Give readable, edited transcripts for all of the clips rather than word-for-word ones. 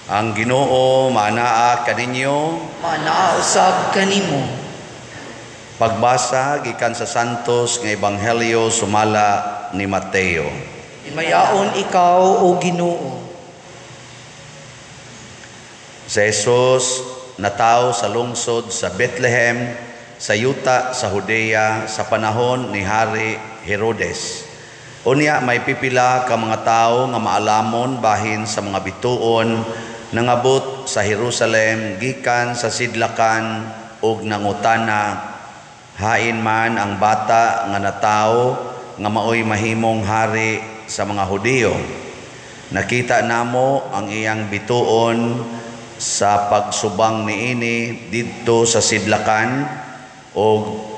Ang Ginoo manaa kaninyo. Manaa usab kanimo. Pagbasa gikan sa Santos nga Ebanghelyo sumala ni Mateo. Mayaon ikaw o Ginoo. Si Jesus natawo sa lungsod sa Bethlehem, sa yuta sa Judea sa panahon ni Hari Herodes. Unya may pipila ka mga tao nga maalamon bahin sa mga bituon nangabot sa Jerusalem gikan sa sidlakan ug nangutana, hain man ang bata nga natawo nga maoy mahimong hari sa mga Hudiyo. Nakita namo ang iyang bituon sa pagsubang niini didto sa sidlakan ug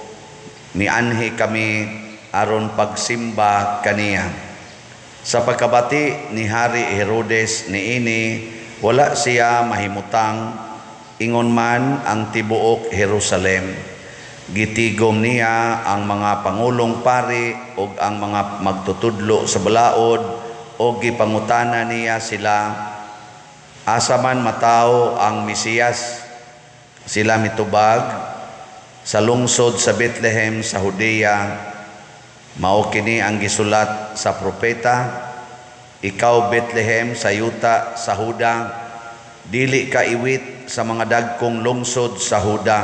nianhi kami aron pagsimba kaniya. Sa pagkabati ni Hari Herodes niini, wala siya mahimutang ingon man ang tibuok Jerusalem. Gitigom niya ang mga pangulong pari ug ang mga magtutudlo sa balaod ug gipangutana niya sila asa man matawo ang Mesiyas. Sila mitubag sa lungsod sa Bethlehem sa Judea. Mao kini ang gisulat sa propeta, ikaw Bethlehem sa yuta sa Huda, dili ka iwit sa mga dagkong lungsod sa Huda,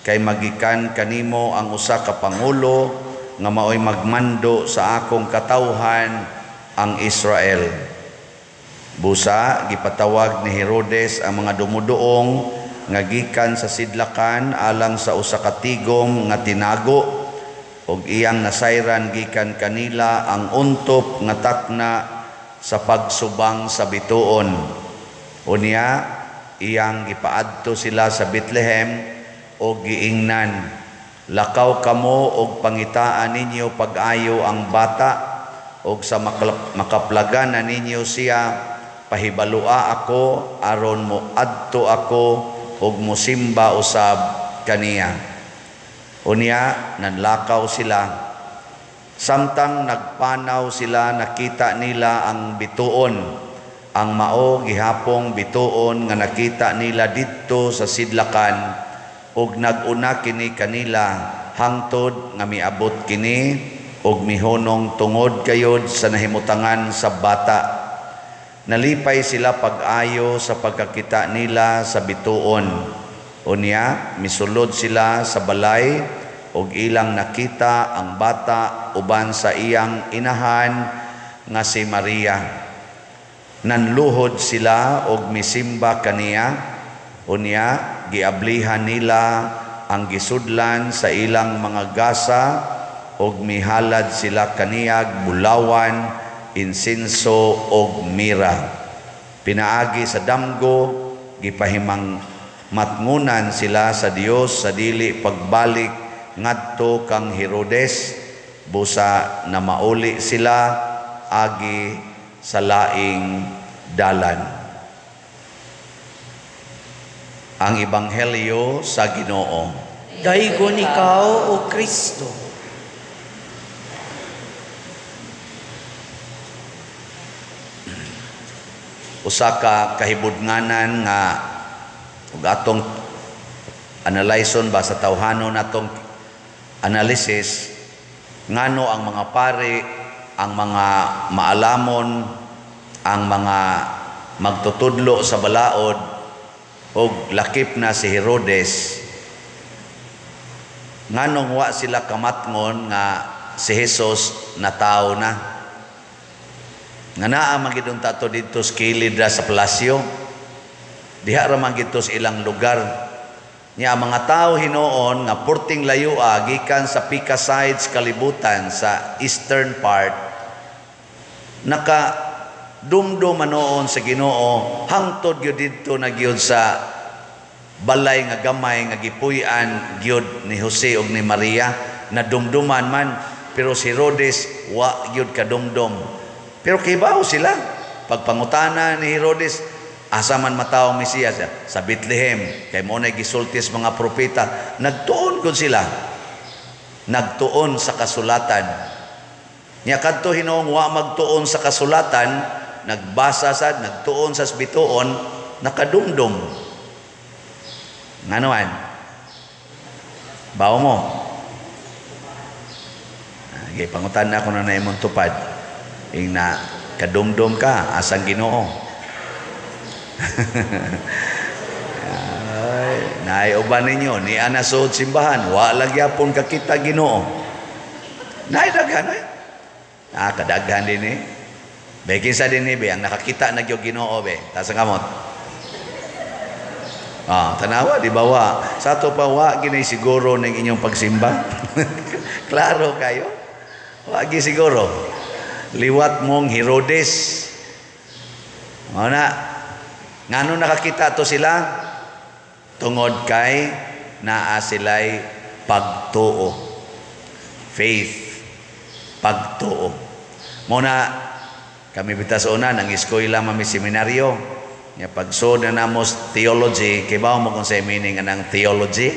kay magikan kanimo ang usa ka pangulo nga maoy magmando sa akong katawhan, ang Israel. Busa gipatawag ni Herodes ang mga dumuduong nga gikan sa sidlakan alang sa usa ka tigom nga tinago ug iyang nasayran gikan kanila ang untop nga takna sa pagsubang sa bituon. Unya iyang gipaadto sila sa Bethlehem ug giingnan, lakaw kamo ug pangitaan ninyo pag-ayo ang bata ug sa makaplagan na ninyo siya, pahibalua ako aron mo adto ako ug mosimba usab kaniya. Unya nanlakaw sila. Samtang nagpanaw sila, nakita nila ang bituon, ang mao gihapong bituon nga nakita nila didto sa sidlakan, ug naguna kini kanila hangtod nga miabot kini ug mihunong tungod kayod sa nahimutangan sa bata. Nalipay sila pag-ayo sa pagkakita nila sa bituon. Unya misulod sila sa balay ug ilang nakita ang bata uban sa iyang inahan nga si Maria. Nanluhod sila ug misimba kaniya. Unya giablihan nila ang gisudlan sa ilang mga gasa ug mihalad sila kaniyag bulawan, insinso ug mira. Pinaagi sa damgo gipahimang matngunan sila sa Dios sa dili pagbalik ngadto kang Herodes, busa na mauli sila agi sa laing dalan. Ang Ebanghelyo sa Ginoo. Daygon ikaw o Kristo. Usa ka kahibudnganan nga ug atong analyson ba sa tawhanon natong analysis ngano ang mga pari, ang mga maalamon, ang mga magtutudlo sa balaod ug lakip na si Herodes, nganong wa sila kamatngon nga si Jesus natawo na. Nga naa magidong tato dito sa kilid sa palasyo, diha ra man gito sa ilang lugar. Nya mga tao hinoon nga purting layua gikan sa Pika sides kalibutan sa eastern part, naka dumdum manoon sa Ginoo hangtod gyud didto na gyud sa balay nga gamay nga gipuy-an gyud ni Jose ug ni Maria, na dumduman man, pero si Herodes wa gyud kadumdum. Pero kibaw sila pagpangutana ni Herodes, asa man mataong Mesiyas? Sa Bethlehem, kay mo na gisultis mga propeta. Nagtuon gud sila, nagtuon sa kasulatan. Nya kadto Hinoong wa magtuon sa kasulatan, nagbasa sad, nagtuon sa bituon, nakadumdum. Nganoan? Bawo mo. Okay, pangutan na ako na imong tupad. Ing na kadumdum ka, asang Ginoo. Naay uban ninyo, ni anasod simbahan, wa lagyapon kakita Ginoo. Naay daghan eh. Kadaghan din eh. Bekin sa din eh, be, ang nakakita na Ginoo be. Tasa kamot. Tanawa, di ba wa? Sa to pa wa, ginay siguro ng inyong pagsimba. Klaro kayo? Wagi siguro. Liwat mong Herodes. Ngano nakakita to sila? Tungod kay naa sila'y pagtuo. Faith. Pagtuo. Muna, kami bitas una, nang eskwela mami seminaryo. Nga pagsod na namos theology, kay ba mo kung sa meaning ng theology?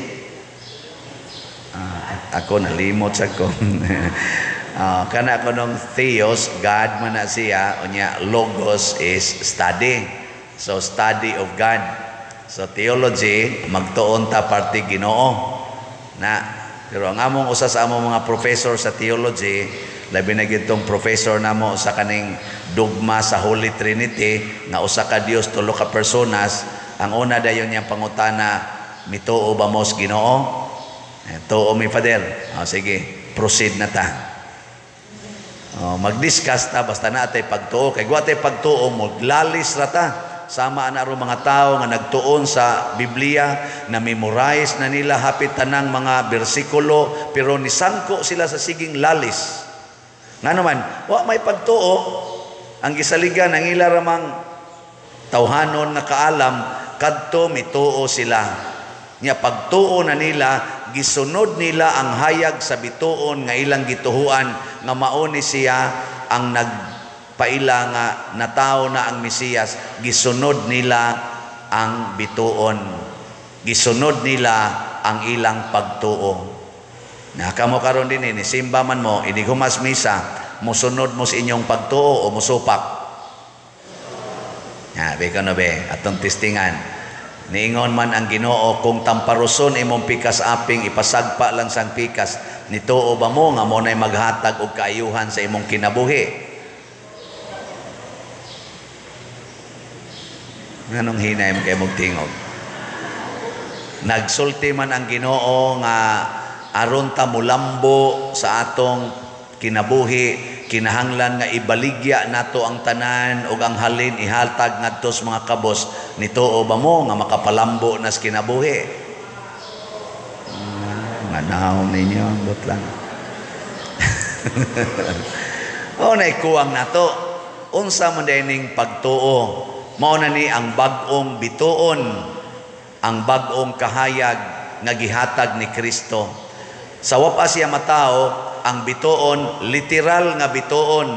Ako nalimot sa ko. Kana ko nung theos, God man na siya, unya logos is study. So study of God. So theology, magtuon ta parte Ginoo. Pero ang among usa sa among mga professor sa theology, labi na gitong professor namo sa kaning dogma sa Holy Trinity nga usa ka Dios tulo ka personas, ang una dayon niyang pangutana, mituo ba mo sa Ginoo? Tuo mi Father. Sige, proceed na ta. Mag-discuss ta basta na tay pagtuo kay wa tay pagtuo mo lalis ra ta. Sama na ro mga tao nga nagtuon sa Biblia, na memorize na nila hapit tanang mga bersikulo, pero nisangko sila sa siging lalis. Nga naman, wa may pagtuo, ang gisaligan ang ila ramang tawhanon na kaalam, kadto mituo sila. Nya pagtuo na nila, gisunod nila ang hayag sa bituon nga ilang gituhuan, nga mauni siya ang paila nga natao na ang Mesiyas, gisunod nila ang bituon. Gisunod nila ang ilang pagtuo. Kamo karon din ni simba man mo, inigumas misa, musunod mo sa inyong pagtuo o musupak. Be ka no be, atong testingan. Niingon man ang Ginoo, kung tamparuson imong pikas aping, ipasagpa lang sang pikas, nituo ba mo nga mo na'y maghatag og kaayuhan sa imong kinabuhi? Nganong hinay mo kayo magtingog? Nagsulti man ang Ginoo nga aron ta mulambo sa atong kinabuhi, kinahanglan nga ibaligya nato ang tanan ug ang halin ihatag ngadto sa mga kabos. Nituo ba mo nga makapalambo na sa kinabuhi? Manaw ninyo, but lang. Naikuwang nato. Unsa man dining pagtuo? Mao na ni ang bag-ong bituon, ang bag-ong kahayag nga gihatag ni Kristo. Sa wapas siya matao, ang bituon, literal nga bituon,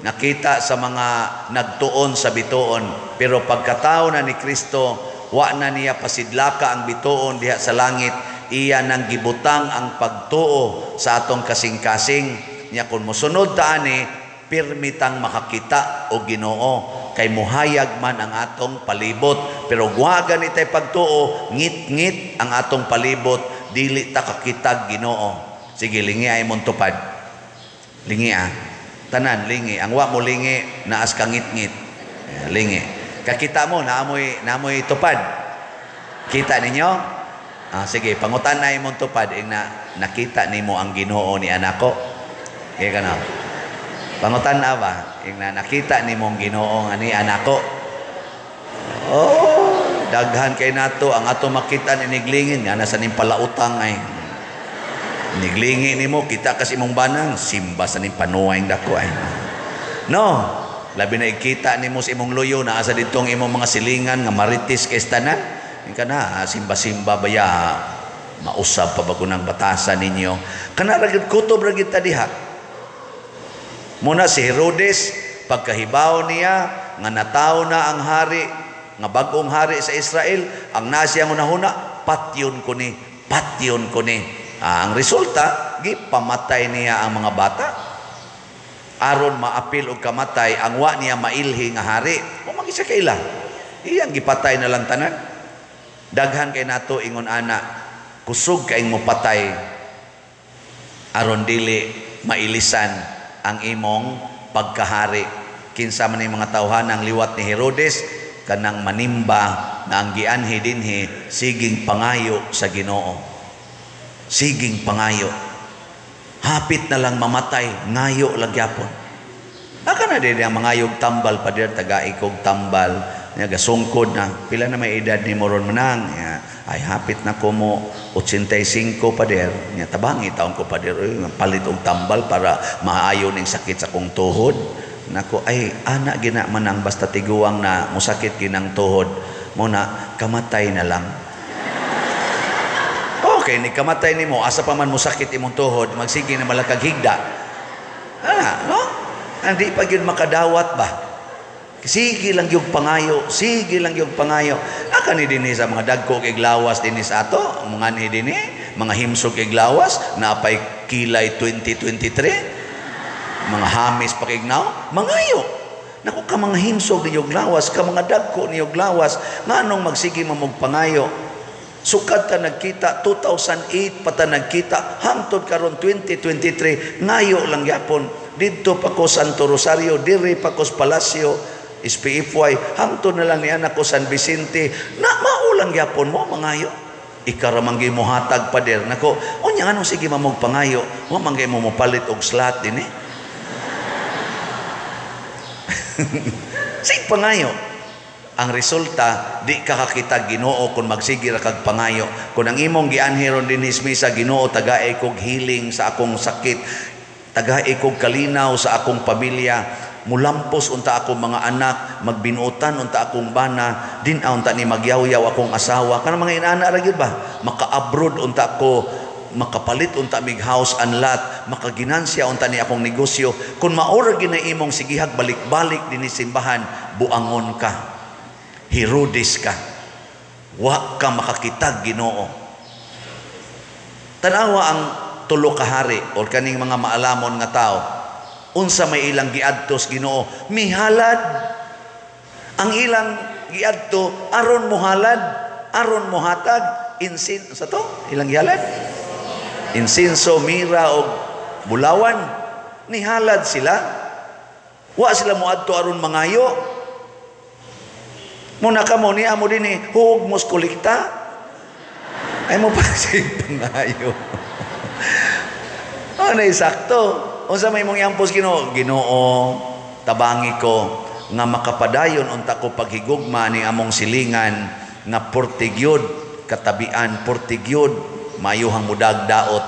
nakita sa mga nagtuon sa bituon. Pero pagkatao na ni Kristo, wa na niya pasidlaka ang bituon diha sa langit, iya nang gibutang ang pagtuo sa atong kasing-kasing. Nya kung mosunod ta ani, pirmitang makakita o Ginoo, kay muhayag man ang atong palibot. Pero guwagan itay pagtuo, ngit-ngit ang atong palibot, dili ta kakitag Ginoo. Sige, lingi ay mong tupad. Lingi tanan, lingi. Ang wa mo lingi, naas ka ngit-ngit. Lingi. Kakita mo, naamoy tupad. Kita ninyo? Sige, pangutan na imong tupad, nakita nimo ang Ginoo ni anak ko. Kaya ka na. Pangutan na ba? Nakita ni mong Ginoo nga ni anak ko. Daghan kay nato ang ato makita ni niglingin nga nasa ning palautang ay. Niglingi nimo kita kasi imong banang simba sa ning panuway dako ay. No, labi na ikita nimo sa imong luyo na asa ditong imong mga silingan nga maritis kay tanan. Ingka na simba-simba baya mausab pa bago ng batasan ninyo. Kana ra gyud kutob ra gyud ta diha. Muna si Herodes, pagkahibaw niya, nga nataw na ang hari, nga bagong hari sa Israel, ang nasiyang unahuna, patyon ko ni. Ang resulta, pamatay niya ang mga bata. aron maapil og kamatay ang wa niya mailhi nga hari. O magisa kaila. Iyang gipatay na lang tanan. Daghan kay nato ingon ana, kusog kay mo patay aron dili mailisan ang imong pagkahari. Kinsa man mga tawhanang liwat ni Herodes kanang manimba na ang gianhi dinhi siging pangayo sa Ginoo. Siging pangayo. Hapit na lang mamatay, ngayo lang gyapon. Aka na din ang mangayog tambal pa dir tagai kog tambal. Nga gasungkod na pila na may edad ni moron manang ay hapit na ko mo 85 pa der nya tabangi taon ko pa der palit og tambal para maayo ning sakit sa kong tuhod nako ay ana gina manang basta tiguang na musakit ginang tuhod mo na kamatay na lang. Okay ni kamatay nimo asa pa man musakit imong tuhod magsige na malakag higda no andi pa gyud makadawat ba. Sige lang yung pangayo, sige lang yung pangayo. Aka ni dinhi sa mga dagko kay lawas dinhi sa ato, mga ni dinhi, mga himsog kay lawas na apay kilay 2023. Mga hamis pa kay gnaw, mangayo. Naku ka mga himsog ni yung lawas, ka mga dagko ni yung lawas, nganong magsige mamog pangayo. Sukad ta nagkita 2008 pata nagkita hangtod karon 2023 ngayo lang yapon didto pa ko Santo Rosario diri pa ko Palasyo SPFY hangtod na lang ni anak ko San Vicente na maulang yapon mo mangayo ikaramanggi mo hatag pa der nako unya anong sige mamog pangayo wa manggay mo mopalit og slot din sig pangayo. Ang resulta, di ka kakita Ginoo kung magsige ra kag pangayo. Kung ang imong gianhiron din sa Ginoo, tagaay kog healing sa akong sakit, tagaay kog kalinaw sa akong pamilya, mulampos unta akong mga anak, magbinuotan unta akong bana, din unta ni magyaw-yaw akong asawa. Kanang mga inaana ra gyud ba? Maka-abroad unta ko, makapalit unta mig house and lot, makaginansya unta ni akong negosyo. Kung maura gina imong sigihag balik-balik din simbahan, buangon ka. Herodes ka. Wa ka makakitag Ginoo. Tanawa ang tulo ka hari o kaning mga maalamon nga tao. Unsa may ilang giadtos Ginoo? Mihalad. Ang ilang giadto aron muhalad, aron muhatag insin sa to? Ilang gihalad? Insinso, mira o bulawan. Nihalad sila. Wa sila muadto aron mangayo. Muna ka mo ni amo din huwag mos kolekta ay mo pa siya pangayo. Ano sakto unsa may mong yampos Ginoo tabangi ko nga makapadayon unta ko paghigugma ni among silingan nga portigyod katabian portigyod mayuhang mudag daot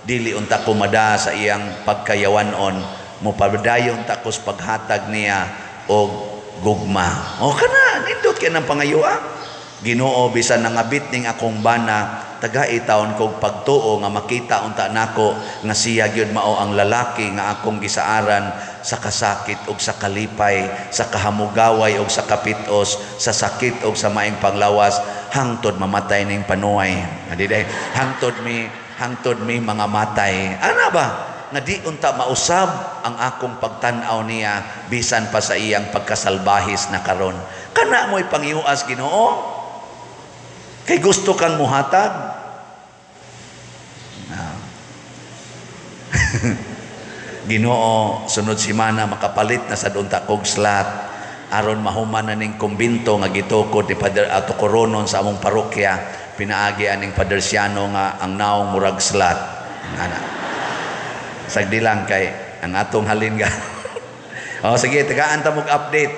dili unta ko mada sa iyang pagkayawanon mo padayon ta ko sa paghatag niya og gugma. O kana nindot kay nang pangayua. Ginoo bisan nangabit ning akong bana tagai taon kog pagtuo nga makita unta nako nga siya gyud mao ang lalaki nga akong gisaaran sa kasakit ug sa kalipay, sa kahamugaway ug sa kapitos, sa sakit ug sa maing panglawas hangtod mamatay ning panuay. Adiday hangtod mi mga matay. Ana ba? Nga di unta mausab ang akong pagtan-aw niya bisan pa sa iyang pagkasalbahis na karon. Kana mo'y pangiuas Ginoo? Kay gusto kang muhatag? Ginoo, sunod simana makapalit na sa dunta kog slot aron mahuman na ning kumbinto nga gitukod ni Padre Ato Coronon sa among parokya pinaagi aning Padersiano nga ang naong murag slot. Ana. Sagdi lang kay ang atong halin ga. O sige, tagaan ta mog update.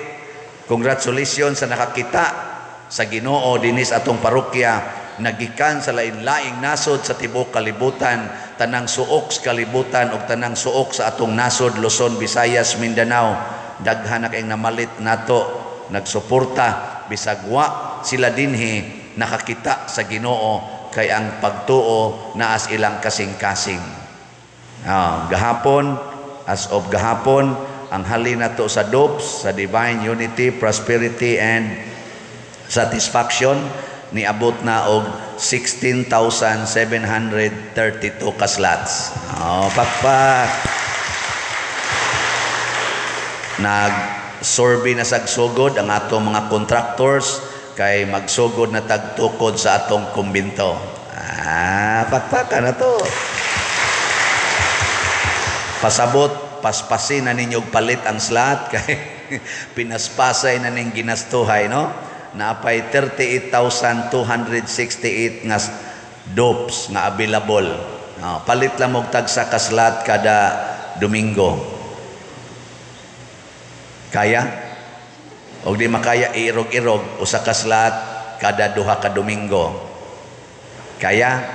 Congratulations sa nakakita sa Ginoo dinis atong parokya nagikan sa lain-laing nasod sa tibuok kalibutan, tanang suok sa kalibutan ug tanang suok sa atong nasod Luzon, Visayas, Mindanao. Daghan na kayong namalit nato, nagsuporta bisag wa sila dinhi nakakita sa Ginoo kay ang pagtuo naas ilang kasing-kasing. Gahapon, as of gahapon, ang halin nato sa DOPS, sa Divine Unity, Prosperity, and Satisfaction, niabot na og 16,732 ka slots. Pakpak. nag-survey na sagsugod ang atong mga contractors kay magsugod na tagtukod sa atong kumbinto. Pakpakan na to. Pasabot, paspasin na ninyo palit ang slot kay pinaspasay na ning ginastuhay, no? Naapay 38,268 nga dopes nga available. Palit lang mong tagsa ka slot kada Domingo. Kaya? O di makaya, iirog-irog usa ka slot kada duha ka Domingo. Kaya?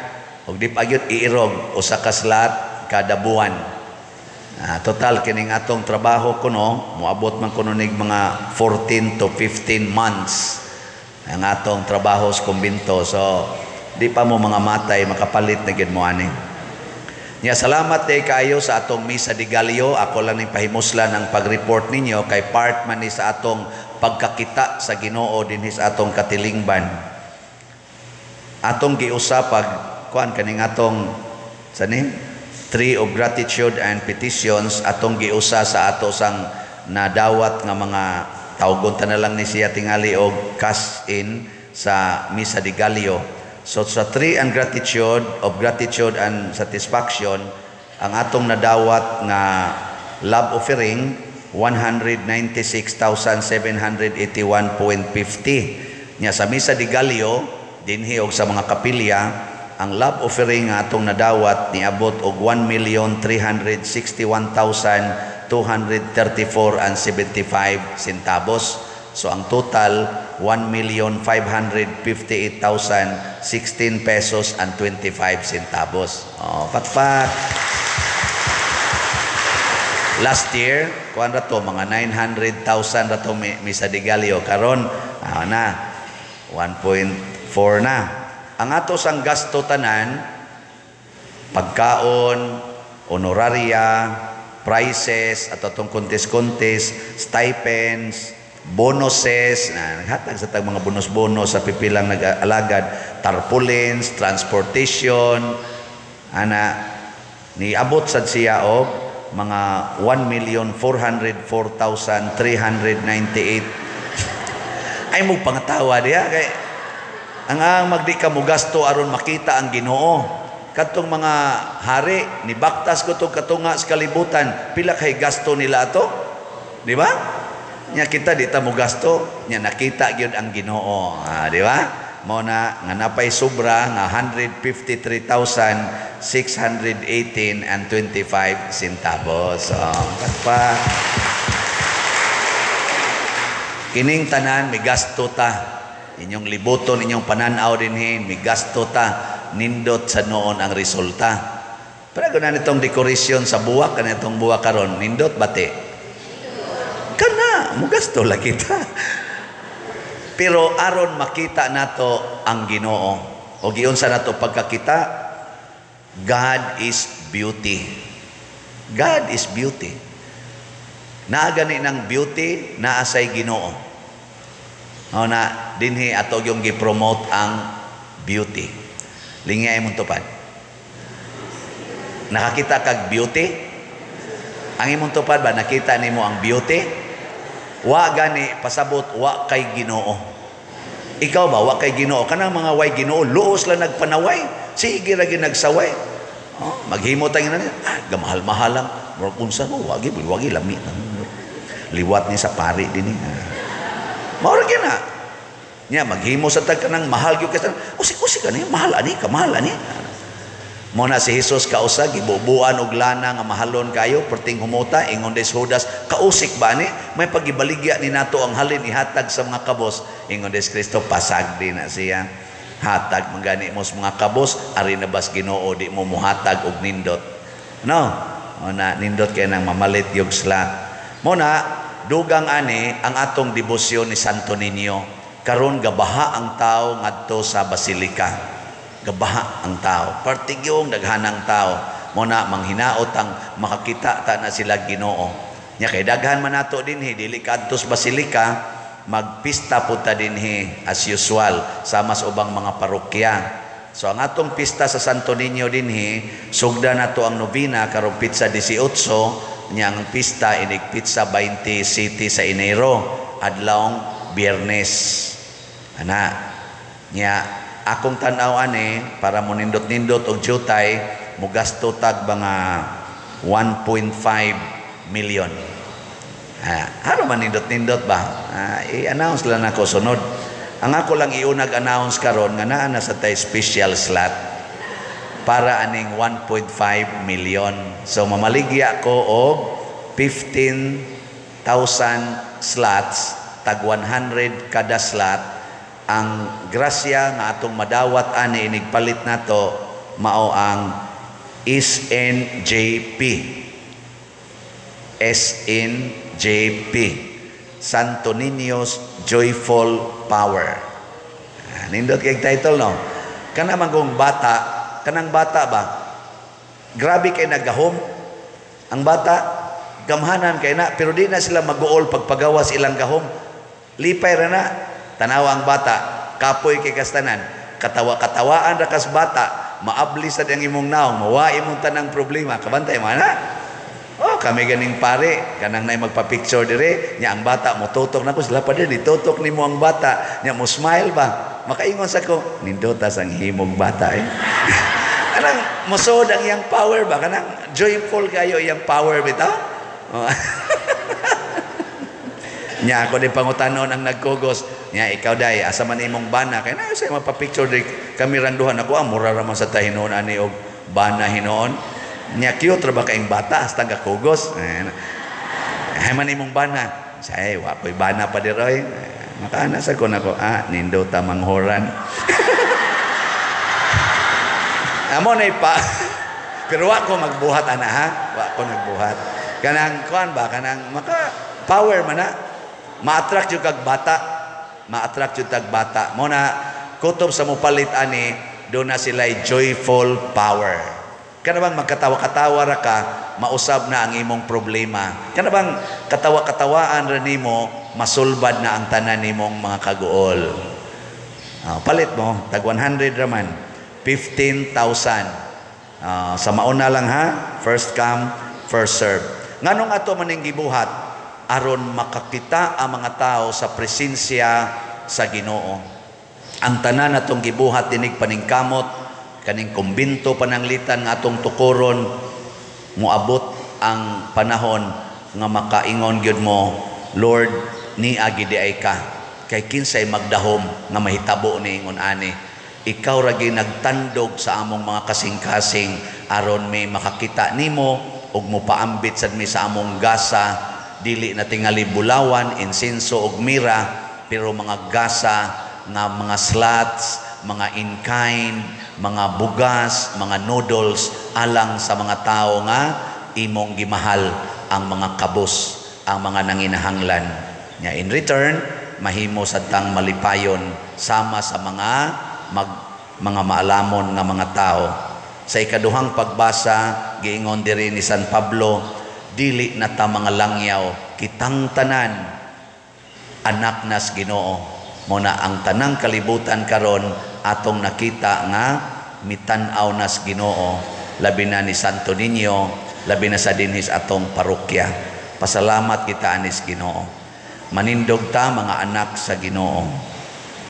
O di pagyud iirog usa ka slot kada buwan. Total kining atong trabaho kuno moabot man kuno nig mga 14 to 15 months ang atong trabaho sa kumbinto. So di pa mo mga matay makapalit na gid mo ani. Nya salamat kay kayo sa atong Misa de Gallo. Ako lang ning pahimuslan ang pag-report ninyo kay part man ni sa atong pagkakita sa Ginoo dinhi sa atong katilingban. Atong giusa pag kuan kaning atong sanin Tree of Gratitude and Petitions atong giusa sa ato sang nadawat nga mga tawgon ta na lang ni siya tingali og cash in sa Misa de Gallo. So sa Tree and of Gratitude and Satisfaction, ang atong nadawat nga love offering 196,781.50. Nya sa Misa de Gallo dinhi og sa mga kapilya, ang love offering nga atong nadawat niabot og 1,361,234.75 centavos. So ang total 1,558,016 pesos and 25 centavos. Patpat. Last year, kuan ra to mga 900,000 ra to Misa de Gallo karon na 1.4 na. Ang ato sang gasto tanan, pagkaon, honoraria, prices, at atong kontes-kontes, stipends, bonuses, naghatag sa tag mga bonus-bonus sa pipilang nag-alagad, tarpaulins, transportation, niabot sad siya og mga 1,404,398. Ay mo pangatawa diya kay ang magdi ka mo gasto aron makita ang Ginoo. Katong mga hari ni baktas ko to katunga sa kalibutan, pila kay gasto nila ato? Di ba? Nya kita di ta mo gasto, nya nakita gyud ang Ginoo. Di ba? Mo na nga napay sobra nga 153,618 and 25 centavos. Pa kining tanan may gasto ta. Inyong libuton, inyong pananaw dinhin, may gasto ta, nindot sa noon ang resulta. Pero kung na itong dekorasyon sa buwak, kan itong buwak karon, nindot bate. Kana, mo gasto lang kita. Pero aron makita nato ang Ginoo, o giunsa nato pagkakita, God is beauty. God is beauty. Naa gani ng beauty, naasay Ginoo. Na dinhi ato yung gi-promote ang beauty. Lingay mong tupad. Nakakita kag beauty? Ang imong tupad ba nakita nimo ang beauty? Wa gani pasabot wa kay Ginoo. Ikaw ba wa kay Ginoo? Kanang mga way Ginoo luos lang nagpanaway. Sige ra ginagsaway. Maghimo tayo na gamahal-mahal lang. Murag unsa mo wagi lami. Liwat ni sa pari dinhi. Maura na. Nya maghimo sa tag kanang mahal gyud ka. Usik-usik ani, mahal ani, kamahal ani. Mo na si Jesus kausa gibubuan og lana nga mahalon kayo perting humuta ingon des Judas, kausik ba ni? May pagibaligya ni nato ang halin ihatag sa mga kabos. Ingon des Kristo pasag din na siya. Hatag mangani mo sa mga kabos, ari na bas Ginoo di mo muhatag og nindot. No? Mo na nindot kay nang mamalit yung slot. Mo na dugang ani ang atong debosyon ni Santo Niño. Karon gabaha ang tao ngadto sa basilika. Gabaha ang tao. Partigyong daghanang tao. Muna manghinaot ang makakita ta na sila Ginoo. Nya kay daghan man nato dinhi dili kadto sa basilika, magpista punta dinhi as usual sama sa ubang mga parokya. So ang atong pista sa Santo Niño dinhi, sugda nato ang novena karong Pitsa 18. niyang pista inigpit sa 20 city sa Enero adlawng Biyernes. Ana nya akong tan-aw ani para mo nindot-nindot og jutay mugasto tag mga 1.5 million. Haro man nindot-nindot ba? I-announce lang ako sunod. Ang ako lang iunag announce karon nga naa na sa tay special slot para aning 1.5 million. So mamaligya ko og 15,000 slots, tag 100 kada slot. Ang grasya nga atong madawat ani inigpalit nato mao ang SNJP. SNJP. Santo Niño's Joyful Power. Nindot kay title no. Kana magong bata, kanang bata ba? Grabe kay naggahom. Ang bata gamhanan kay na pero di na sila mag-uol pagpagawas ilang gahom. Lipay ra na. Tanawa ang bata, kapoy kay kastanan. Katawa-katawaan ra kas bata, maabli sa diyang imong naong, mawaim mong tanang problema. Kabantay man na. Oh, kami ganing pare, kanang nay magpa-picture dire, nya ang bata mo tutok nako sila pa dire, tutok nimo ang bata, nya mo smile ba? Makaingon sa ko, nindotas ang himong bata eh. Kanang mosod ang iyang power ba? Kanang joyful kayo iyang power bitaw? Oh. Nya ako din pangutanon ang nagkugos, nya ikaw day asa man imong bana kay na say magpa-picture dire kami randuhan ako mura ra man sa tahinon ani og bana hinoon. Nya cute ra ba kaing bata hasta gakugos. Ay man imong bana. Say wa koy bana pa diroy. Makaana sa ko nako nindo ta manghoran. Amo nay pa. Pero wa ko magbuhat ana ha. Wa ko nagbuhat. Kanang kuan ba kanang maka power man na. Ma-attract yung kag bata. Ma-attract yung tag bata. Mo na kutob sa mupalit ani do na sila joyful power. Kana bang magkatawa-katawa ra ka, mausab na ang imong problema. Kana bang katawa-katawaan ra nimo, masulbad na ang tanan nimong mga kaguol. Palit mo, tag 100 raman, 15,000. Sa mauna lang ha, first come, first serve. Nganong ato maning gibuhat aron makakita ang mga tao sa presensya sa Ginoo. Ang tanan atong gibuhat dinig paningkamot kaning kumbinto pananglitan nga atong tukuron moabot ang panahon nga makaingon gyud mo, Lord, ni agi di ay ka kay kinsay magdahom nga mahitabo ni ingon ani. Ikaw ra gyud nagtandog sa among mga kasing-kasing aron may makakita nimo ug mopaambit sad mi sa among gasa, dili na tingali bulawan, insenso ug mira, pero mga gasa nga mga slots, mga in-kind, mga bugas, mga noodles alang sa mga tao nga imong gimahal ang mga kabos, ang mga nanginahanglan. Nya in return, mahimo sadtang malipayon sama sa mga maalamon nga mga tao. Sa ikaduhang pagbasa, giingon diri ni San Pablo, dili na ta mga langyaw, kitang tanan anak nas Ginoo. Muna ang tanang kalibutan karon atong nakita nga mitan-aw nas Ginoo, labi na ni Santo Niño, labi na sa dinhis atong parokya. Pasalamat kita anis Ginoo. Manindog ta mga anak sa Ginoo.